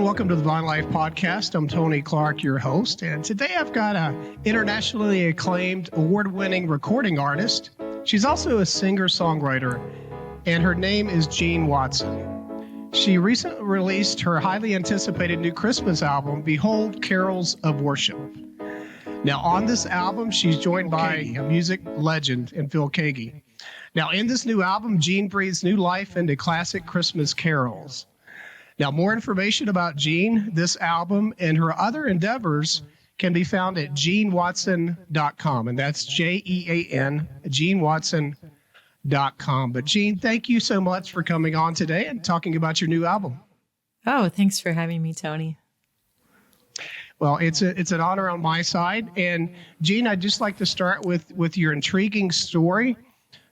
welcome to the Vine Life Podcast. I'm Tony Clark, your host, and today I've got an internationally acclaimed, award-winning recording artist. She's also a singer-songwriter, and her name is Jean Watson. She recently released her highly anticipated new Christmas album, Behold, Carols of Worship. Now, on this album, she's joined by a music legend in Keaggy. Now, in this new album, Jean breathes new life into classic Christmas carols. Now, more information about Jean, this album, and her other endeavors can be found at jeanwatson.com, and that's Jean, jeanwatson.com. But Jean, thank you so much for coming on today and talking about your new album. Oh, thanks for having me, Tony. Well, it's an honor on my side. And Jean, I'd just like to start with your intriguing story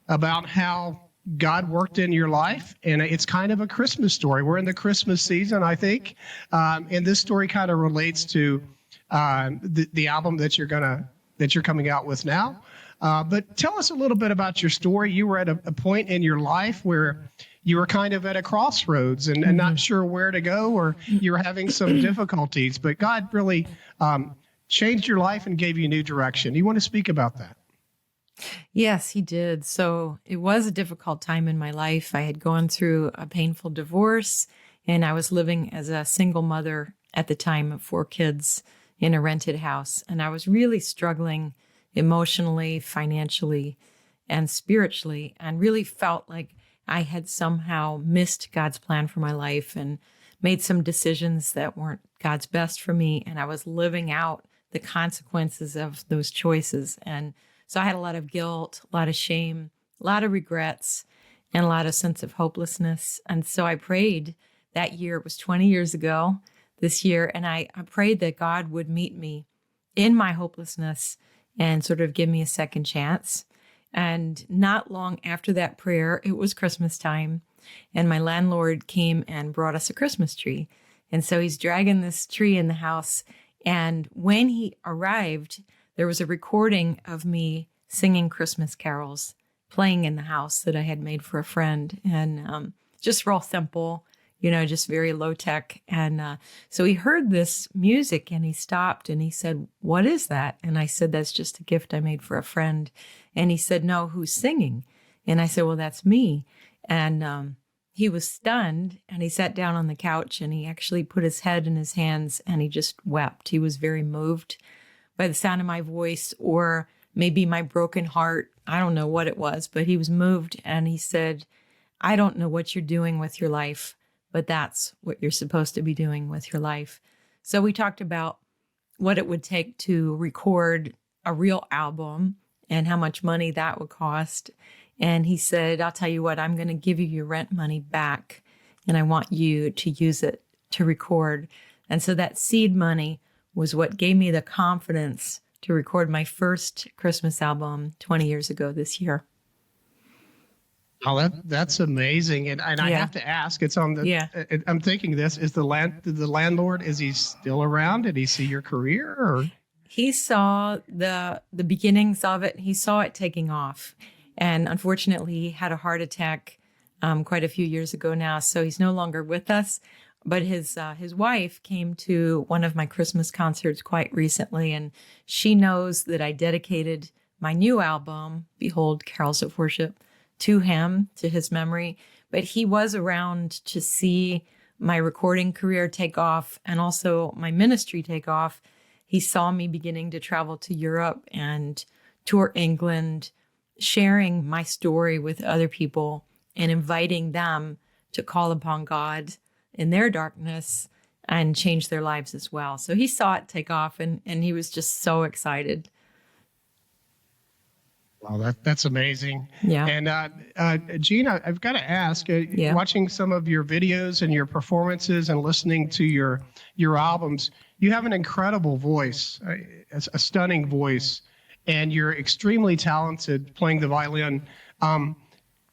about how God worked in your life, and it's kind of a Christmas story. We're in the Christmas season, I think, and this story kind of relates to the album that you're coming out with now. But tell us a little bit about your story. You were at a point in your life where you were kind of at a crossroads and not sure where to go, or you were having some difficulties, but God really changed your life and gave you new direction. You want to speak about that? Yes, he did. So it was a difficult time in my life. I had gone through a painful divorce, and I was living as a single mother at the time of 4 kids in a rented house. And I was really struggling emotionally, financially, and spiritually, and really felt like I had somehow missed God's plan for my life and made some decisions that weren't God's best for me. And I was living out the consequences of those choices. And so I had a lot of guilt, a lot of shame, a lot of regrets, and a lot of sense of hopelessness. And so I prayed that year. It was 20 years ago this year. And I prayed that God would meet me in my hopelessness and sort of give me a second chance. And not long after that prayer, it was Christmas time. And my landlord came and brought us a Christmas tree. And so he's dragging this tree in the house. And when he arrived, there was a recording of me singing Christmas carols, playing in the house that I had made for a friend, and just real simple, just very low tech. And so he heard this music and he stopped and he said, "What is that?" And I said, "That's just a gift I made for a friend." And he said, "No, who's singing?" And I said, "Well, that's me." And he was stunned, and he sat down on the couch and he actually put his head in his hands and he just wept. He was very moved by the sound of my voice, or maybe my broken heart. I don't know what it was, but he was moved. And he said, "I don't know what you're doing with your life, but that's what you're supposed to be doing with your life." So we talked about what it would take to record a real album and how much money that would cost. And he said, "I'll tell you what, I'm going to give you your rent money back, and I want you to use it to record." And so that seed money was what gave me the confidence to record my first Christmas album 20 years ago this year. Oh, that's amazing. And I have to ask, it's on the, I'm thinking this, the landlord, is he still around? Did he see your career? Or? He saw the beginnings of it. He saw it taking off. And unfortunately, he had a heart attack quite a few years ago now. So he's no longer with us. But his wife came to one of my Christmas concerts quite recently, and she knows that I dedicated my new album, Behold, Carols of Worship, to him, to his memory. But he was around to see my recording career take off and also my ministry take off. He saw me beginning to travel to Europe and tour England, sharing my story with other people and inviting them to call upon God in their darkness and change their lives as well. So he saw it take off, and he was just so excited. Wow, that's amazing. Yeah. And Jean, I've got to ask, watching some of your videos and your performances and listening to your albums, you have an incredible voice, a stunning voice, and you're extremely talented playing the violin.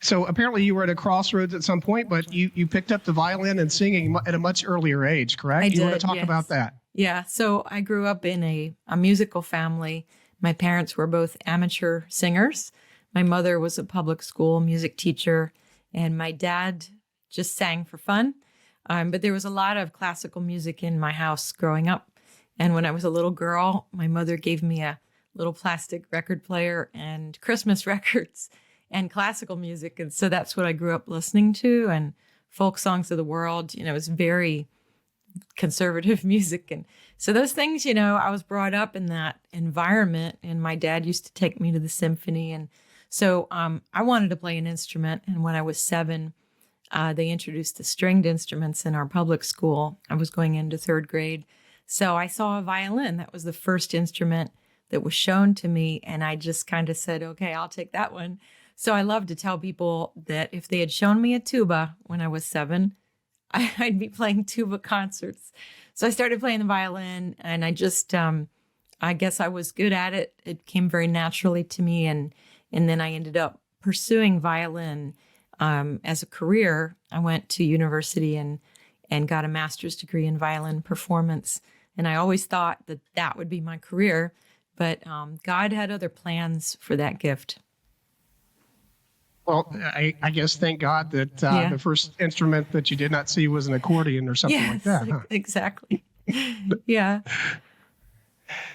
So apparently you were at a crossroads at some point, but you picked up the violin and singing at a much earlier age, correct? I did, you want to talk about that? Yeah. So I grew up in a musical family. My parents were both amateur singers. My mother was a public school music teacher, and my dad just sang for fun. But there was a lot of classical music in my house growing up. And when I was a little girl, my mother gave me a little plastic record player and Christmas records and classical music. And so that's what I grew up listening to, and folk songs of the world. It was very conservative music. And so those things, I was brought up in that environment, and my dad used to take me to the symphony. And so I wanted to play an instrument. And when I was 7, they introduced the stringed instruments in our public school. I was going into 3rd grade. So I saw a violin. That was the first instrument that was shown to me. And I just kind of said, okay, I'll take that one. So I love to tell people that if they had shown me a tuba when I was 7, I'd be playing tuba concerts. So I started playing the violin, and I just, I guess I was good at it. It came very naturally to me. And then I ended up pursuing violin as a career. I went to university and got a master's degree in violin performance. And I always thought that would be my career, but God had other plans for that gift. Well, I guess thank God that the first instrument that you did not see was an accordion or something like that. Huh? Exactly. Yeah.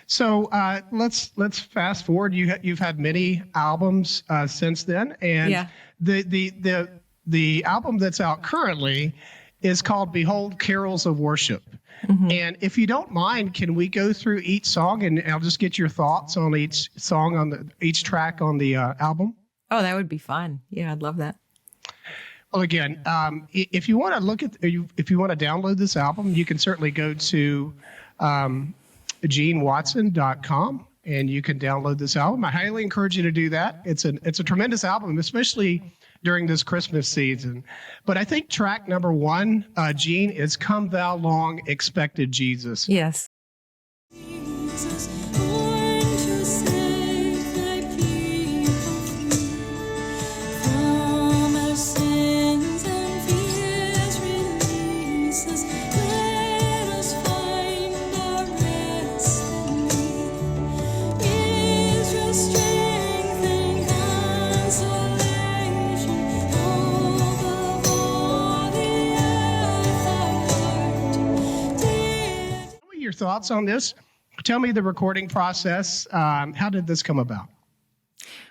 So let's fast forward. You've had many albums since then, and the album that's out currently is called "Behold Carols of Worship." Mm-hmm. And if you don't mind, can we go through each song, and I'll just get your thoughts on each song on each track on the album? Oh, that would be fun. Yeah, I'd love that. Well, again, if you want to if you want to download this album, you can certainly go to GeneWatson.com and you can download this album. I highly encourage you to do that. It's a tremendous album, especially during this Christmas season. But I think track number 1, Gene, is "Come Thou Long Expected Jesus." Yes. Your thoughts on this? Tell me the recording process. How did this come about?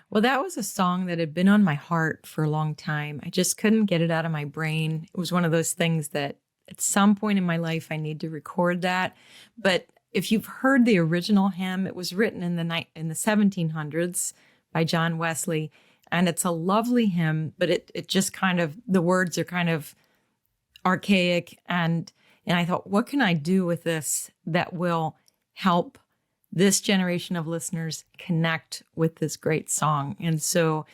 Well, that was a song that had been on my heart for a long time. I just couldn't get it out of my brain. It was one of those things that at some point in my life, I need to record that. But if you've heard the original hymn, it was written in the 1700s by John Wesley. And it's a lovely hymn, but it just kind of, the words are kind of archaic. And I thought, what can I do with this that will help this generation of listeners connect with this great song? And so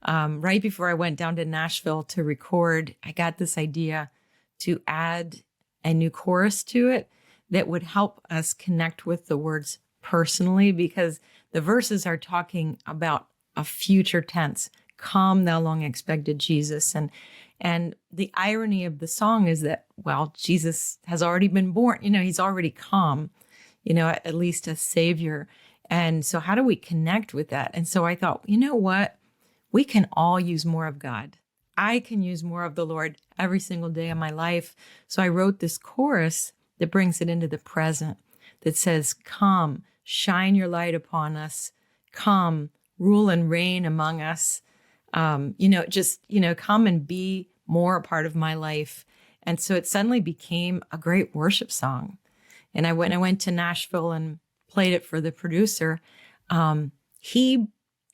right before I went down to Nashville to record, I got this idea to add a new chorus to it that would help us connect with the words personally, because the verses are talking about a future tense. Come, thou long expected Jesus. And the irony of the song is that, well, Jesus has already been born. He's already come, at least a savior. And so how do we connect with that? And so I thought, you know what? We can all use more of God. I can use more of the Lord every single day of my life. So I wrote this chorus that brings it into the present, that says, come, shine your light upon us. Come, rule and reign among us. Come and be more a part of my life. And so it suddenly became a great worship song. And I went to Nashville and played it for the producer. He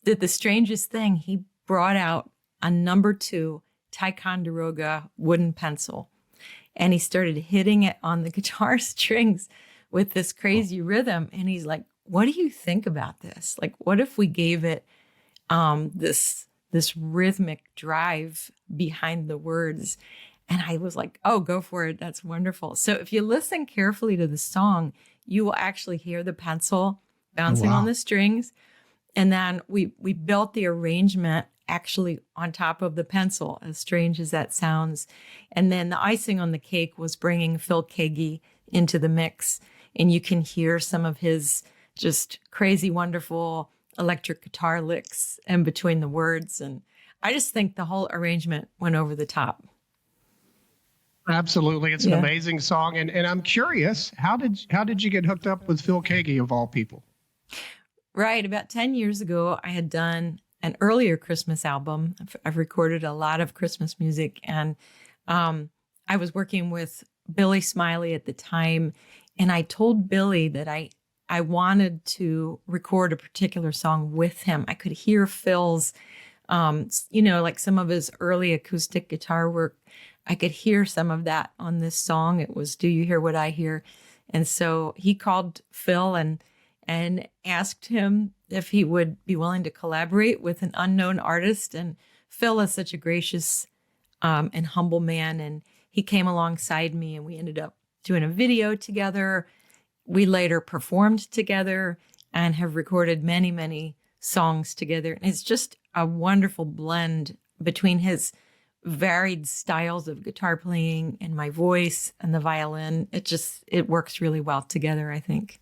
did the strangest thing. He brought out a number 2 Ticonderoga wooden pencil, and he started hitting it on the guitar strings with this crazy rhythm. And he's like, what do you think about this? Like, what if we gave it this rhythmic drive behind the words? And I was like, oh, go for it. That's wonderful. So if you listen carefully to the song, you will actually hear the pencil bouncing on the strings. And then we built the arrangement actually on top of the pencil, as strange as that sounds. And then the icing on the cake was bringing Phil Keaggy into the mix. And you can hear some of his just crazy, wonderful electric guitar licks in between the words. And I just think the whole arrangement went over the top. Absolutely. It's an Yeah. amazing song. And I'm curious, how did you get hooked up with Phil Keaggy of all people? Right. About 10 years ago, I had done an earlier Christmas album. I've recorded a lot of Christmas music, and I was working with Billy Smiley at the time. And I told Billy that I wanted to record a particular song with him. I could hear Phil's, like some of his early acoustic guitar work. I could hear some of that on this song. It was "Do You Hear What I Hear?" And so he called Phil and asked him if he would be willing to collaborate with an unknown artist. And Phil is such a gracious and humble man, and he came alongside me, and we ended up doing a video together. We later performed together and have recorded many, many songs together. And it's just a wonderful blend between his varied styles of guitar playing and my voice and the violin. It works really well together, I think.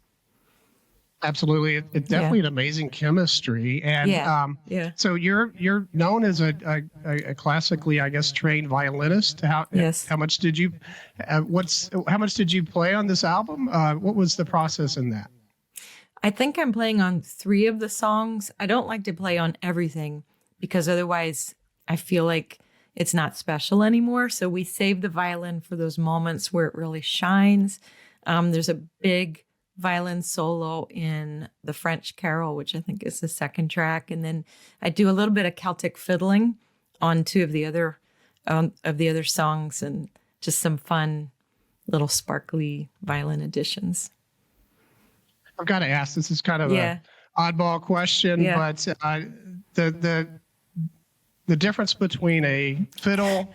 Absolutely. It's definitely an amazing chemistry. And Yeah. so you're known as a classically, I guess, trained violinist. Yes. How much did you how much did you play on this album? What was the process in that? I think I'm playing on 3 of the songs. I don't like to play on everything because otherwise I feel like it's not special anymore. So we save the violin for those moments where it really shines. There's a big violin solo in the French Carol, which I think is the second track. And then I do a little bit of Celtic fiddling on 2 of the other songs, and just some fun little sparkly violin additions. I've got to ask, this is kind of a oddball question, but the difference between a fiddle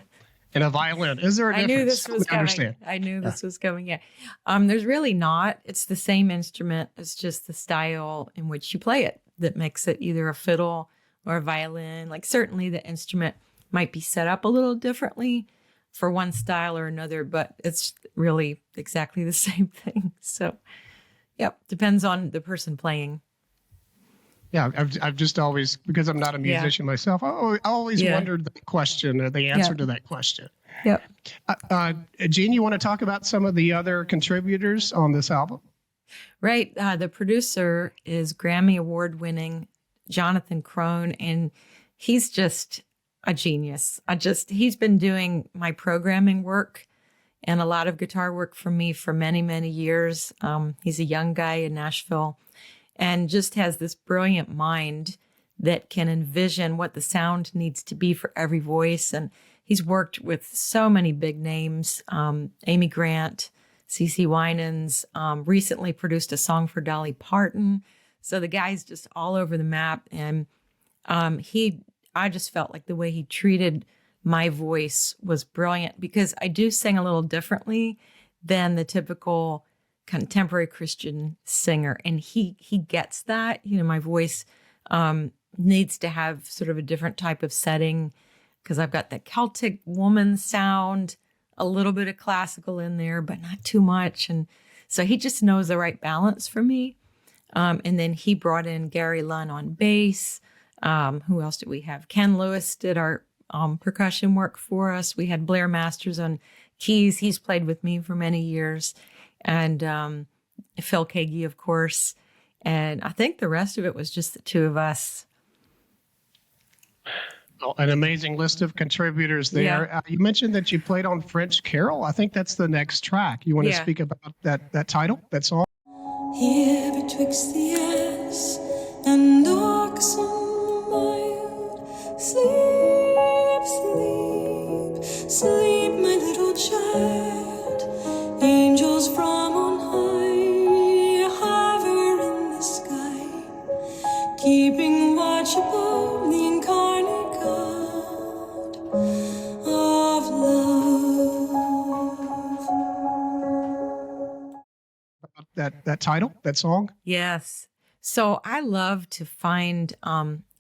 and a violin, is there a difference? I knew this was coming. Understand. I knew this was coming. Yeah. There's really not. It's the same instrument. It's just the style in which you play it that makes it either a fiddle or a violin. Like certainly the instrument might be set up a little differently for one style or another, but it's really exactly the same thing. So, yep, depends on the person playing. Yeah, I've just always, because I'm not a musician myself, I always wondered the question, or the answer to that question. Yep. Jean, you want to talk about some of the other contributors on this album? Right. The producer is Grammy Award-winning Jonathan Crone, and he's just a genius. He's been doing my programming work and a lot of guitar work for me for many, many years. He's a young guy in Nashville and just has this brilliant mind that can envision what the sound needs to be for every voice. And he's worked with so many big names, Amy Grant, CeCe Winans, recently produced a song for Dolly Parton. So the guy's just all over the map. And I just felt like the way he treated my voice was brilliant, because I do sing a little differently than the typical contemporary Christian singer. And he gets that. My voice needs to have sort of a different type of setting, because I've got the Celtic woman sound, a little bit of classical in there, but not too much. And so he just knows the right balance for me. And then he brought in Gary Lunn on bass. Who else did we have? Ken Lewis did our percussion work for us. We had Blair Masters on keys. He's played with me for many years. And Phil Keaggy, of course. And I think the rest of it was just the 2 of us. Well, an amazing list of contributors there. Yeah. You mentioned that you played on French Carol. I think that's the next track. You want to speak about that title, that song? Here betwixt the ass and oxen mild, sleep, sleep, sleep, my little child. Angels from on high hover in the sky, keeping watch above the incarnate God of love. That title, that song? Yes. So I love to find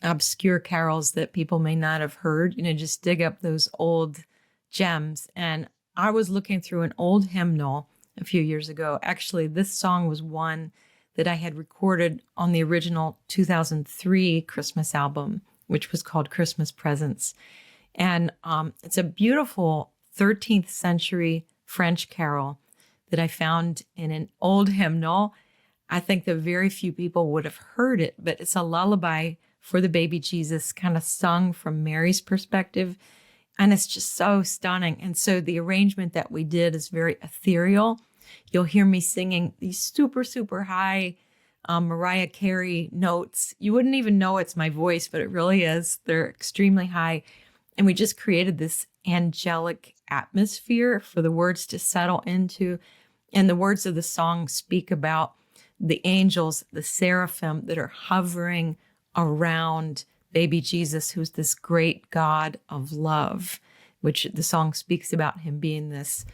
obscure carols that people may not have heard, just dig up those old gems. And I was looking through an old hymnal a few years ago. Actually, this song was one that I had recorded on the original 2003 Christmas album, which was called Christmas Presents. And it's a beautiful 13th century French carol that I found in an old hymnal. I think that very few people would have heard it, but it's a lullaby for the baby Jesus, kind of sung from Mary's perspective. And it's just so stunning. And so the arrangement that we did is very ethereal. You'll hear me singing these super, super high Mariah Carey notes. You wouldn't even know it's my voice, but it really is. They're extremely high. And we just created this angelic atmosphere for the words to settle into. And the words of the song speak about the angels, the seraphim that are hovering around baby Jesus, who's this great God of love, which the song speaks about him being this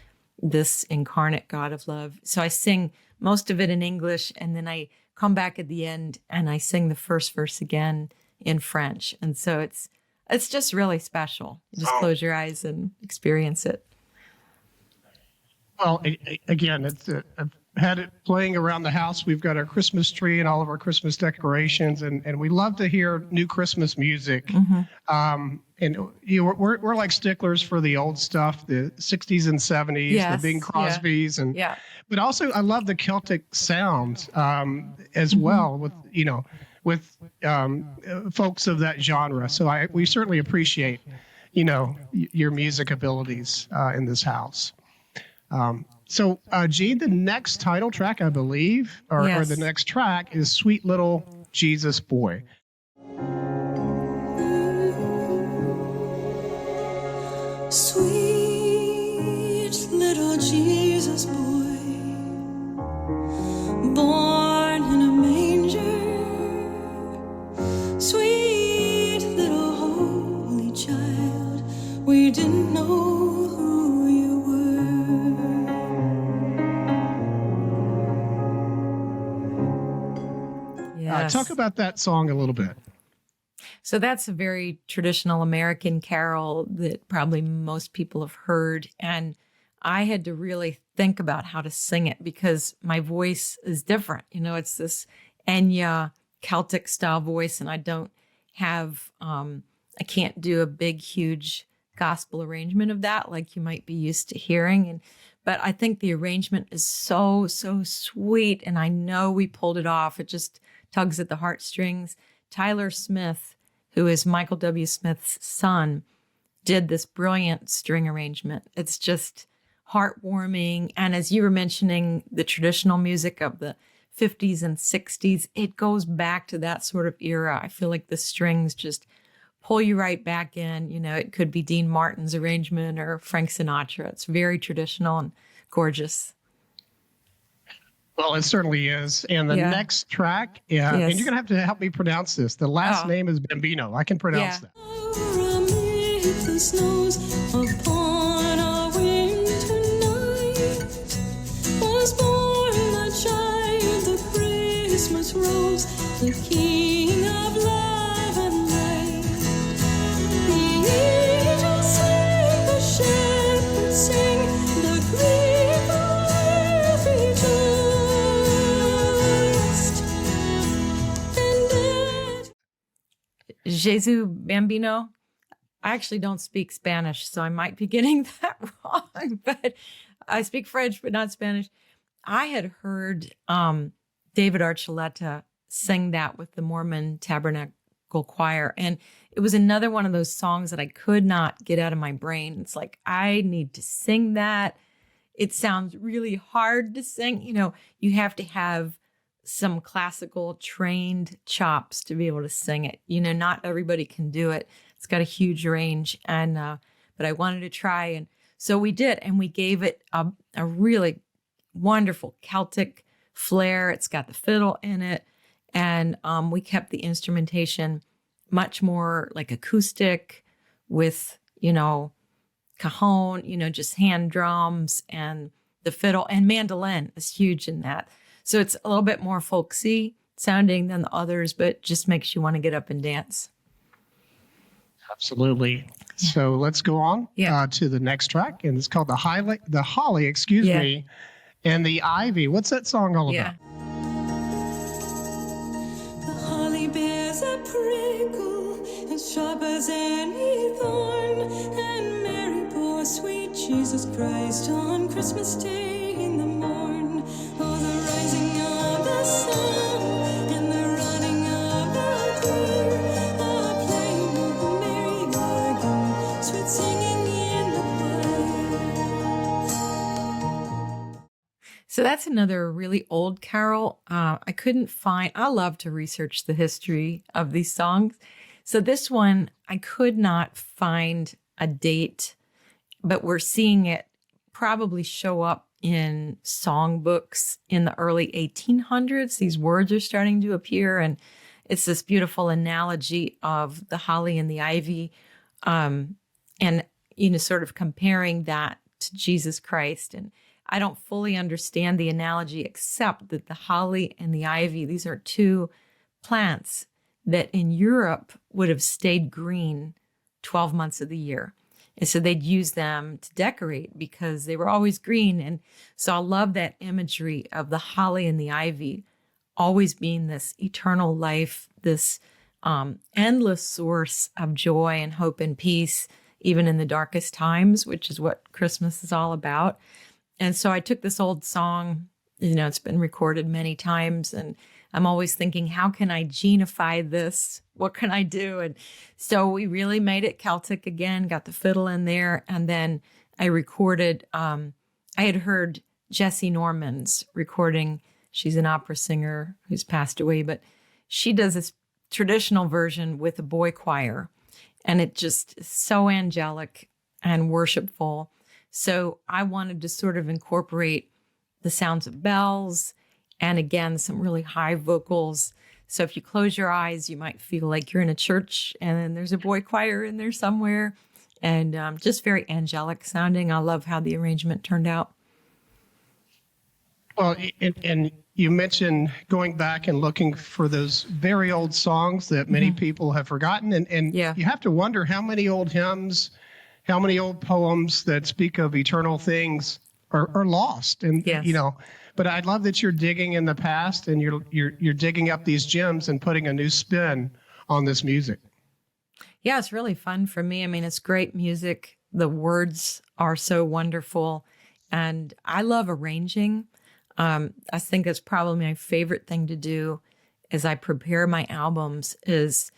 incarnate God of love. So I sing most of it in English, and then I come back at the end and I sing the first verse again in French. And so it's just really special. You just close your eyes and experience it. Well, again, I've had it playing around the house. We've got our Christmas tree and all of our Christmas decorations, and we love to hear new Christmas music. Mm-hmm. And we're like sticklers for the old stuff, the 60s and 70s, yes, the Bing Crosbys, yeah. and yeah. But also I love the Celtic sounds as mm-hmm. well with folks of that genre. So we certainly appreciate your music abilities in this house. So, Gene, the next title track, I believe, or the next track is Sweet Little Jesus Boy. Sweet little Jesus boy, born in a manger. Sweet little holy child, we didn't know who you were. Yes. Talk about that song a little bit. So that's a very traditional American carol that probably most people have heard. And I had to really think about how to sing it because my voice is different. It's this Enya Celtic style voice, and I don't have, I can't do a big, huge gospel arrangement of that like you might be used to hearing. But I think the arrangement is so, so sweet. And I know we pulled it off. It just tugs at the heartstrings. Tyler Smith, who is Michael W. Smith's son, did this brilliant string arrangement. It's just heartwarming. And as you were mentioning, the traditional music of the 50s and 60s, it goes back to that sort of era. I feel like the strings just pull you right back in. It could be Dean Martin's arrangement or Frank Sinatra. It's very traditional and gorgeous. Well, it certainly is. And the next track, and you're going to have to help me pronounce this. The last name is Bambino. I can pronounce that. Amid the snows upon a winter night was born a child, the Christmas rose, the King of love and light. The angels sing, the shepherds sing, the grief of earth rejoiced. GESU, Bambino. I actually don't speak Spanish, so I might be getting that wrong, but I speak French, but not Spanish. I had heard David Archuleta sing that with the Mormon Tabernacle Choir, and it was another one of those songs that I could not get out of my brain. It's like, I need to sing that. It sounds really hard to sing. You have to have some classical trained chops to be able to sing it. Not everybody can do it. It's got a huge range, and but I wanted to try, and so we did, and we gave it a really wonderful Celtic flair. It's got the fiddle in it, and we kept the instrumentation much more like acoustic with cajon, just hand drums, and the fiddle and mandolin is huge in that. So it's a little bit more folksy sounding than the others, but just makes you want to get up and dance. Absolutely. So let's go on to the next track, and it's called the Holly, and the Ivy. What's that song all about? The holly bears a prickle as sharp as any thorn, and Mary bore sweet Jesus Christ on Christmas Day in the morn. Oh, the rising of the sun and the running of the deer, the playing of the merry organ, sweet singing in the choir. So that's another really old carol. I couldn't find, I love to research the history of these songs. So this one, I could not find a date, but we're seeing it probably show up in songbooks in the early 1800s. These words are starting to appear, and it's this beautiful analogy of the holly and the ivy, and, sort of comparing that to Jesus Christ. And I don't fully understand the analogy, except that the holly and the ivy, these are two plants that in Europe would have stayed green 12 months of the year. And so they'd use them to decorate because they were always green. And so I love that imagery of the holly and the ivy always being this eternal life, this endless source of joy and hope and peace, even in the darkest times, which is what Christmas is all about. And so I took this old song, it's been recorded many times, and I'm always thinking, how can I genify this? What can I do? And so we really made it Celtic again, got the fiddle in there. And then I recorded, I had heard Jessie Norman's recording. She's an opera singer who's passed away, but she does this traditional version with a boy choir. And it just is so angelic and worshipful. So I wanted to sort of incorporate the sounds of bells and, again, some really high vocals. So if you close your eyes, you might feel like you're in a church and then there's a boy choir in there somewhere, and just very angelic sounding. I love how the arrangement turned out. Well, and you mentioned going back and looking for those very old songs that many people have forgotten. And Yeah. you have to wonder how many old hymns, how many old poems that speak of eternal things are lost. And, Yes. but I love that you're digging in the past and you're digging up these gems and putting a new spin on this music. Yeah, it's really fun for me. I mean, it's great music. The words are so wonderful. And I love arranging. I think it's probably my favorite thing to do as I prepare my albums is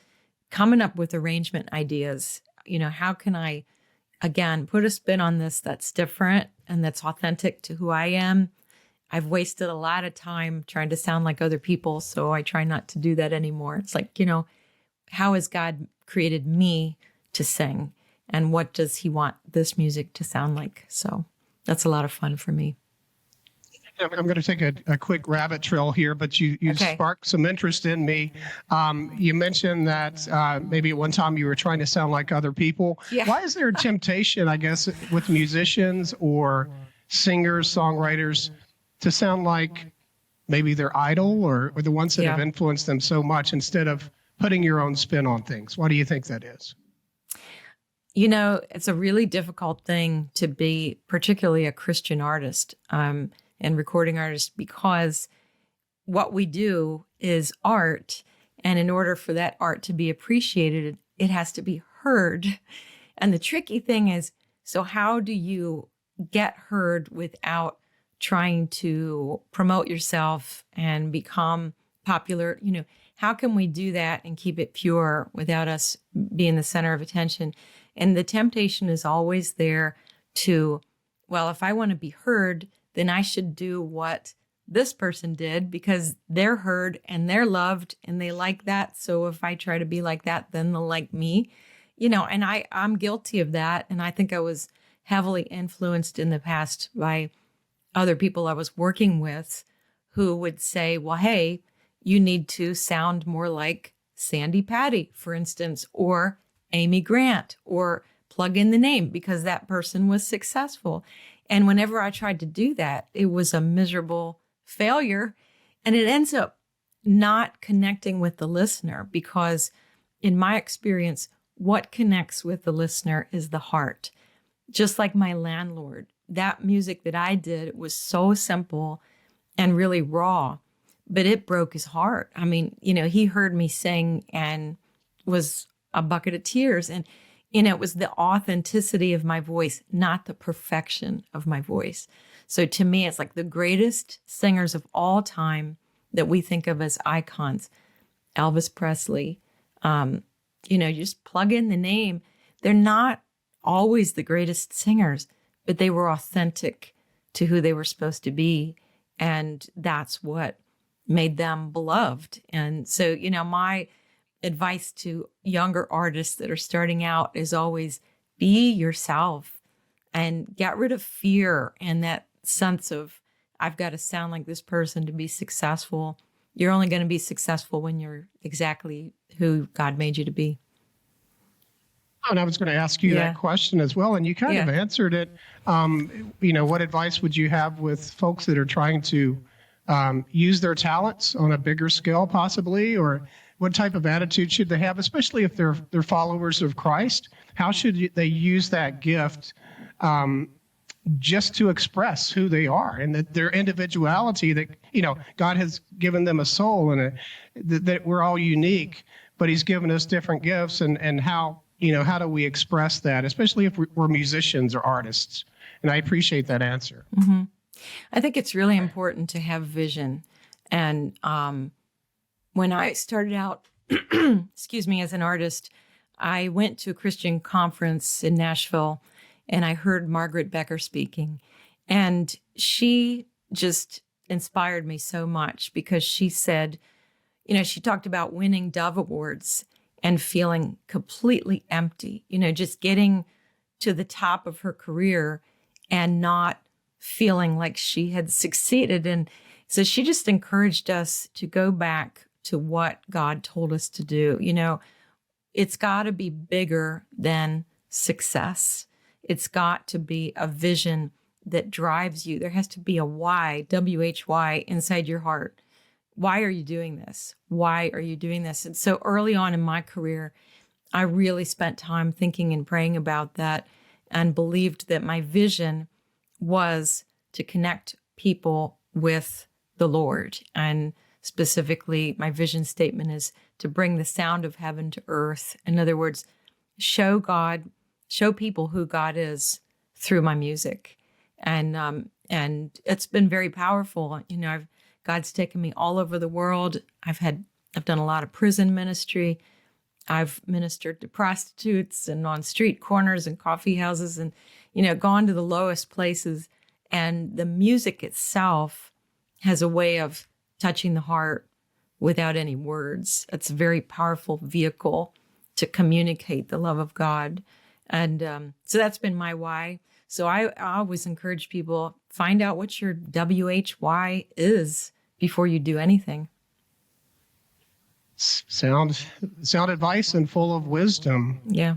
coming up with arrangement ideas. How can I, again, put a spin on this that's different and that's authentic to who I am? I've wasted a lot of time trying to sound like other people, so I try not to do that anymore. It's like, how has God created me to sing? And what does he want this music to sound like? So that's a lot of fun for me. I'm going to take a quick rabbit trail here, but you Okay. sparked some interest in me. You mentioned that maybe at one time you were trying to sound like other people. Yeah. Why is there a temptation, I guess, with musicians or singers, songwriters, to sound like maybe their idol or the ones that have Yeah. influenced them so much instead of putting your own spin on things? Why do you think that is? It's a really difficult thing to be, particularly a Christian artist and recording artist, because what we do is art. And in order for that art to be appreciated, it has to be heard. And the tricky thing is, so how do you get heard without trying to promote yourself and become popular? How can we do that and keep it pure without us being the center of attention? And the temptation is always there to, well, if I want to be heard, then I should do what this person did because they're heard and they're loved and they like that. So if I try to be like that, then they'll like me, and I'm guilty of that. And I think I was heavily influenced in the past by other people I was working with who would say, well, hey, you need to sound more like Sandy Patty, for instance, or Amy Grant, or plug in the name because that person was successful. And whenever I tried to do that, it was a miserable failure. And it ends up not connecting with the listener because, in my experience, what connects with the listener is the heart. Just like my landlord, that music that I did was so simple and really raw, but it broke his heart. I mean, he heard me sing and was a bucket of tears. And it was the authenticity of my voice, not the perfection of my voice. So to me, it's like the greatest singers of all time that we think of as icons, Elvis Presley, just plug in the name. They're not always the greatest singers, but they were authentic to who they were supposed to be. And that's what made them beloved. And so, my advice to younger artists that are starting out is always be yourself and get rid of fear and that sense of, I've got to sound like this person to be successful. You're only going to be successful when you're exactly who God made you to be. And I was going to ask you that question as well, and you kind of answered it. What advice would you have with folks that are trying to use their talents on a bigger scale, possibly, or what type of attitude should they have, especially if they're followers of Christ? How should they use that gift just to express who they are and that their individuality, that, God has given them a soul and that we're all unique, but he's given us different gifts, and how do we express that, especially if we're musicians or artists? And I appreciate that answer. Mm-hmm. I think it's really important to have vision. And when I started out, as an artist, I went to a Christian conference in Nashville and I heard Margaret Becker speaking. And she just inspired me so much because she said, she talked about winning Dove Awards and feeling completely empty, just getting to the top of her career and not feeling like she had succeeded. And so she just encouraged us to go back to what God told us to do. It's got to be bigger than success. It's got to be a vision that drives you. There has to be a why, WHY, inside your heart. Why are you doing this? Why are you doing this? And so early on in my career, I really spent time thinking and praying about that and believed that my vision was to connect people with the Lord. And specifically, my vision statement is to bring the sound of heaven to earth. In other words, show people who God is through my music. And it's been very powerful. God's taken me all over the world. I've done a lot of prison ministry. I've ministered to prostitutes and on street corners and coffee houses and, gone to the lowest places. And the music itself has a way of touching the heart without any words. It's a very powerful vehicle to communicate the love of God. And so that's been my why. So I always encourage people, find out what your WHY is before you do anything. Sound advice and full of wisdom. Yeah.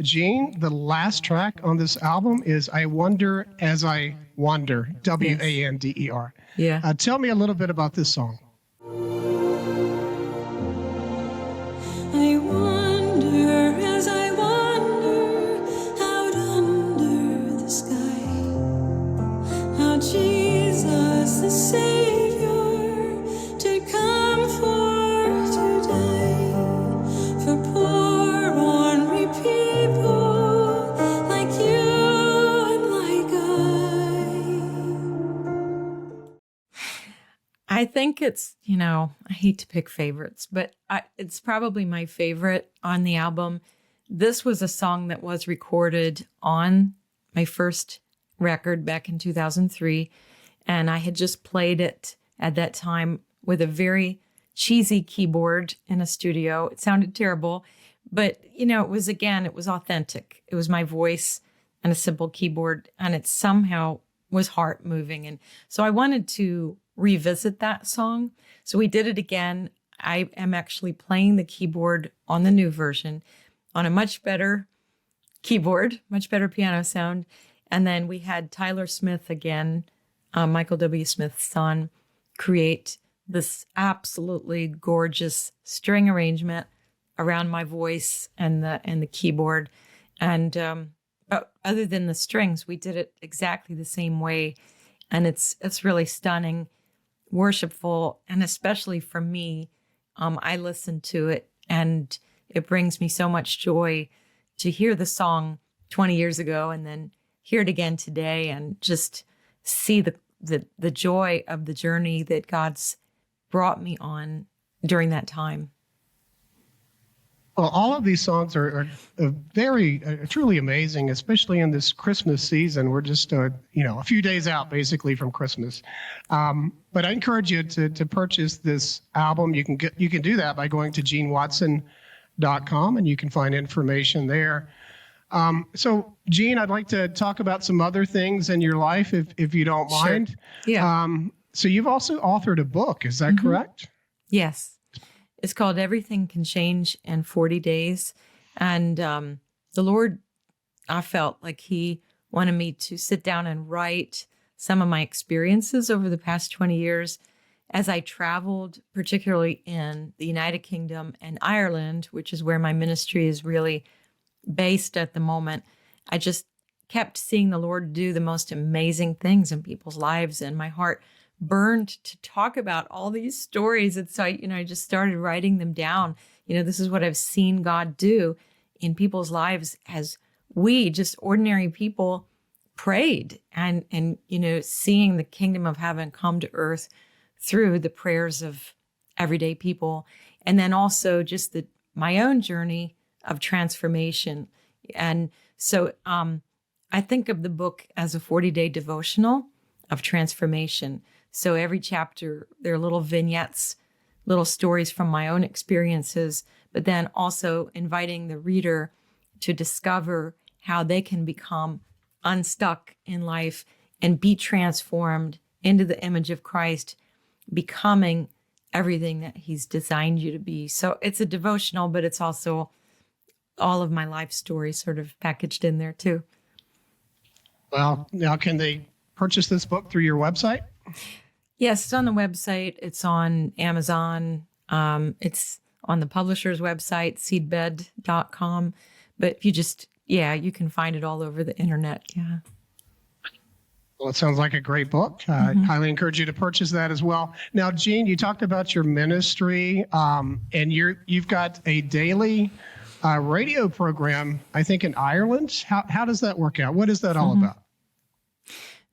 Jean, the last track on this album is I Wonder As I Wander, WANDER. Yeah. Tell me a little bit about this song. I wonder as I wander out under the sky, how Jesus the Savior did come for to die for poor ornery people like you and like I think it's, I hate to pick favorites, but it's probably my favorite on the album. This was a song that was recorded on my first record back in 2003. And I had just played it at that time with a very cheesy keyboard in a studio. It sounded terrible, but it was authentic. It was my voice and a simple keyboard, and it somehow was heart moving. And so I wanted to revisit that song. So we did it again. I am actually playing the keyboard on the new version on a much better keyboard, much better piano sound. And then we had Tyler Smith again, Michael W. Smith's son, create this absolutely gorgeous string arrangement around my voice and the keyboard. And but other than the strings, we did it exactly the same way. And it's really stunning, worshipful, and especially for me, I listen to it and it brings me so much joy to hear the song 20 years ago and then hear it again today and just see the joy of the journey that God's brought me on during that time. Well, all of these songs are very, truly amazing, especially in this Christmas season. We're just, a few days out basically from Christmas. But I encourage you to purchase this album. You can do that by going to GeneWatson.com, and you can find information there. So, Gene, I'd like to talk about some other things in your life, if you don't mind. Sure. Yeah. So you've also authored a book. Is that correct? Yes. It's called Everything Can Change in 40 Days. And the Lord, I felt like he wanted me to sit down and write some of my experiences over the past 20 years as I traveled, particularly in the United Kingdom and Ireland, which is where my ministry is really based at the moment. I just kept seeing the Lord do the most amazing things in people's lives, and my heart burned to talk about all these stories. And so I just started writing them down. This is what I've seen God do in people's lives as we, just ordinary people, prayed and seeing the kingdom of heaven come to earth through the prayers of everyday people. And then also just my own journey of transformation. And so I think of the book as a 40-day devotional of transformation. So every chapter, there are little vignettes, little stories from my own experiences, but then also inviting the reader to discover how they can become unstuck in life and be transformed into the image of Christ, becoming everything that he's designed you to be. So it's a devotional, but it's also all of my life story sort of packaged in there too. Well, now can they purchase this book through your website? Yes, it's on the website. It's on Amazon. It's on the publisher's website, seedbed.com. But if you can find it all over the internet. Yeah. Well, it sounds like a great book. I highly encourage you to purchase that as well. Now, Gene, you talked about your ministry, and you've got a daily radio program, I think, in Ireland. How does that work out? What is that all about?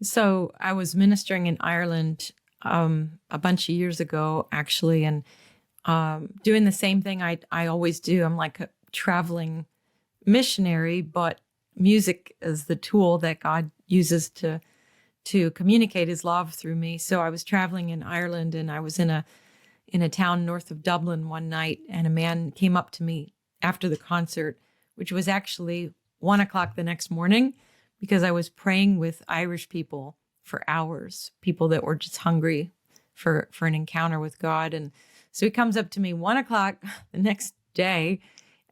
So I was ministering in Ireland a bunch of years ago, actually, and doing the same thing I always do. I'm like a traveling missionary, but music is the tool that God uses to communicate his love through me. So I was traveling in Ireland, and I was in a town north of Dublin one night, and a man came up to me after the concert, which was actually 1:00 the next morning, because I was praying with Irish people for hours, people that were just hungry for an encounter with God. And so he comes up to me 1:00 the next day,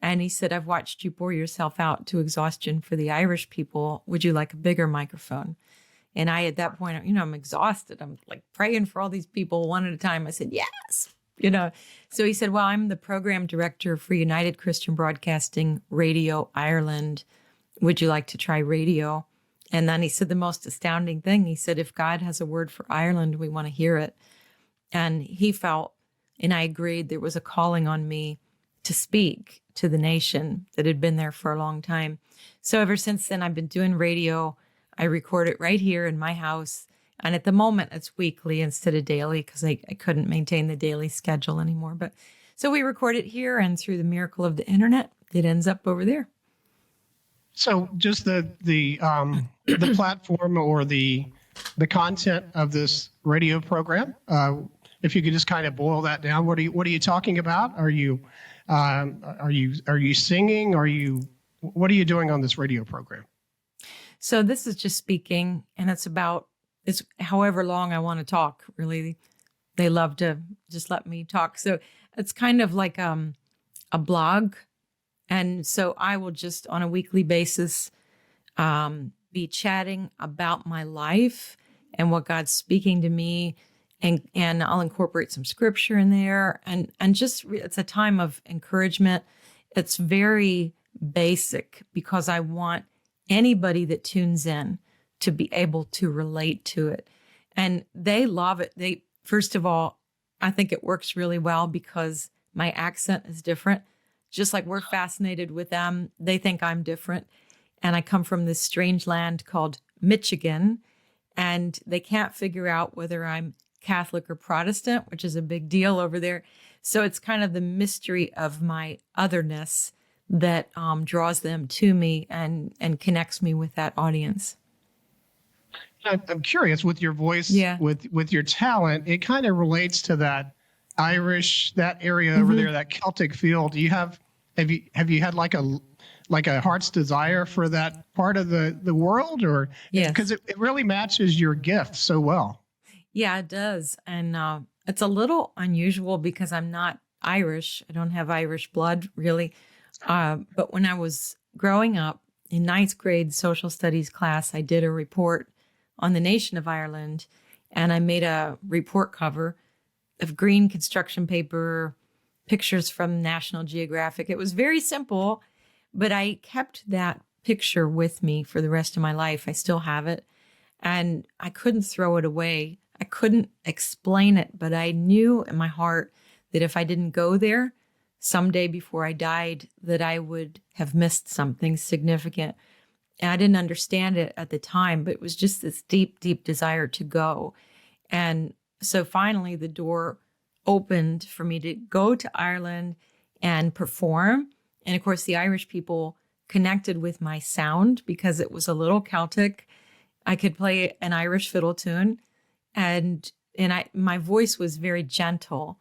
and he said, "I've watched you pour yourself out to exhaustion for the Irish people. Would you like a bigger microphone?" And I, at that point, I'm exhausted. I'm like praying for all these people one at a time. I said, "Yes." So he said, "Well, I'm the program director for United Christian Broadcasting Radio Ireland. Would you like to try radio?" And then he said the most astounding thing. He said, "If God has a word for Ireland, we want to hear it." And he felt, and I agreed, there was a calling on me to speak to the nation that had been there for a long time. So ever since then, I've been doing radio. I record it right here in my house. And at the moment, it's weekly instead of daily, because I couldn't maintain the daily schedule anymore. But so we record it here, and through the miracle of the internet, it ends up over there. So just the platform or the content of this radio program, if you could just kind of boil that down, what are you talking about? Are you singing? What are you doing on this radio program? So this is just speaking, and it's however long I want to talk, really. They love to just let me talk. So it's kind of like a blog. And so I will just on a weekly basis be chatting about my life and what God's speaking to me. And I'll incorporate some scripture in there. And just it's a time of encouragement. It's very basic because I want anybody that tunes in to be able to relate to it. And they love it. First of all, I think it works really well because my accent is different. just like we're fascinated with them, they think I'm different. And I come from this strange land called Michigan, and they can't figure out whether I'm Catholic or Protestant, which is a big deal over there. So it's kind of the mystery of my otherness that draws them to me and connects me with that audience. I'm curious with your voice, Yeah. with your talent, it kind of relates to that Irish, that area over there, that Celtic feel. Do you have you had like a heart's desire for that part of the world, or Yes. because it really matches your gift so well? Yeah, it does. And it's a little unusual because I'm not Irish. I don't have Irish blood, really. But when I was growing up in ninth grade social studies class, I did a report on the nation of Ireland, and I made a report cover of green construction paper, pictures from National Geographic. It was very simple, but I kept that picture with me for the rest of my life. I still have it, and I couldn't throw it away. I couldn't explain it, but I knew in my heart that if I didn't go there someday before I died, that I would have missed something significant. And I didn't understand it at the time, but it was just this deep, deep desire to go. And so finally the door opened for me to go to Ireland and perform. And of course, the Irish people connected with my sound because it was a little Celtic. I could play an Irish fiddle tune, and my voice was very gentle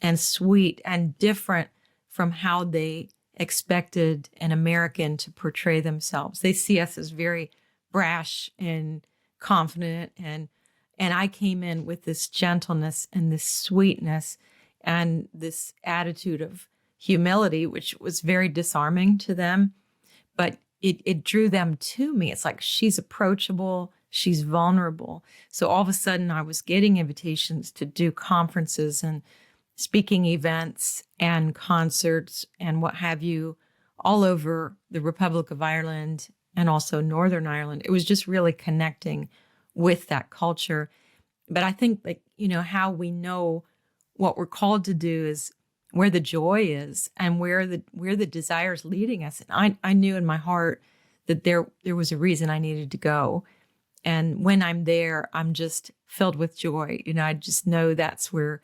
and sweet and different from how they expected an American to portray themselves. They see us as very brash and confident, and I came in with this gentleness and this sweetness and this attitude of humility, which was very disarming to them, but it drew them to me. It's like, she's approachable, she's vulnerable. So all of a sudden I was getting invitations to do conferences and speaking events and concerts and what have you all over the Republic of Ireland and also Northern Ireland. It was just really connecting with that culture. But I think, like, how we know what we're called to do is where the joy is and where the desire is leading us. And I knew in my heart that there was a reason I needed to go. And when I'm there, I'm just filled with joy. I just know that's where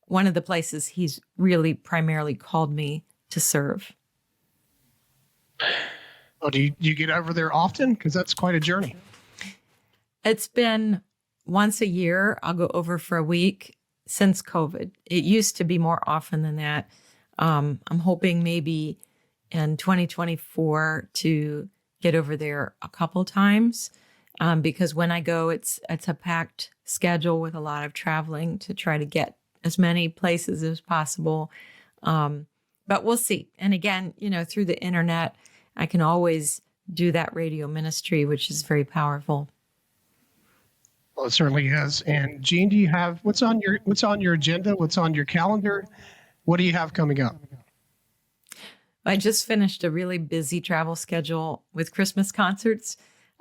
one of the places he's really primarily called me to serve. Oh, do you get over there often? Because that's quite a journey. It's been once a year. I'll go over for a week since COVID. It used to be more often than that. I'm hoping maybe in 2024 to get over there a couple times, because when I go, it's a packed schedule with a lot of traveling to try to get as many places as possible. But we'll see. And again, through the internet, I can always do that radio ministry, which is very powerful. Well, it certainly is. And Jean, do you have what's on your agenda? What's on your calendar? What do you have coming up? I just finished a really busy travel schedule with Christmas concerts.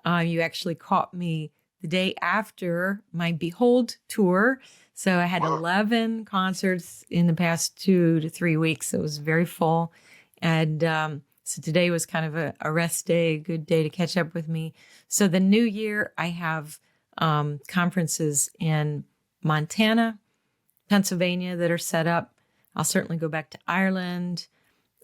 You actually caught me the day after my Behold tour. So I had 11 concerts in the past 2 to 3 weeks. It was very full. And so today was kind of a rest day, a good day to catch up with me. So the new year, I have conferences in Montana, Pennsylvania that are set up. I'll certainly go back to Ireland.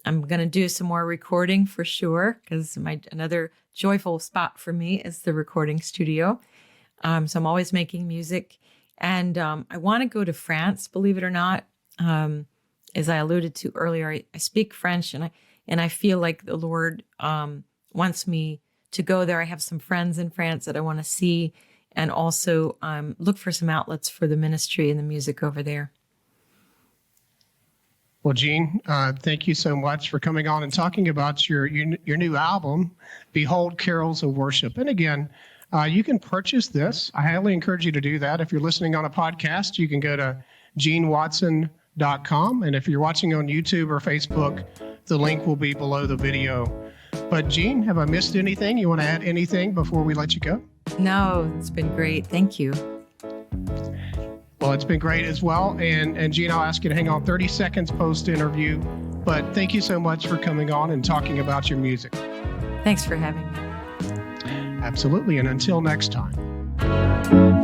I'm going to do some more recording for sure, because another joyful spot for me is the recording studio. So I'm always making music. And I want to go to France, believe it or not. As I alluded to earlier, I speak French, and I feel like the Lord wants me to go there. I have some friends in France that I want to see, and also look for some outlets for the ministry and the music over there. Well, Jean, thank you so much for coming on and talking about your new album, Behold, Carols of Worship. And again, you can purchase this. I highly encourage you to do that. If you're listening on a podcast, you can go to jeanwatson.com. And if you're watching on YouTube or Facebook, the link will be below the video. But Jean, have I missed anything? You want to add anything before we let you go? No, it's been great. Thank you. Well, it's been great as well. And Jean, I'll ask you to hang on 30 seconds post-interview But thank you so much for coming on and talking about your music. Thanks for having me. Absolutely. And until next time.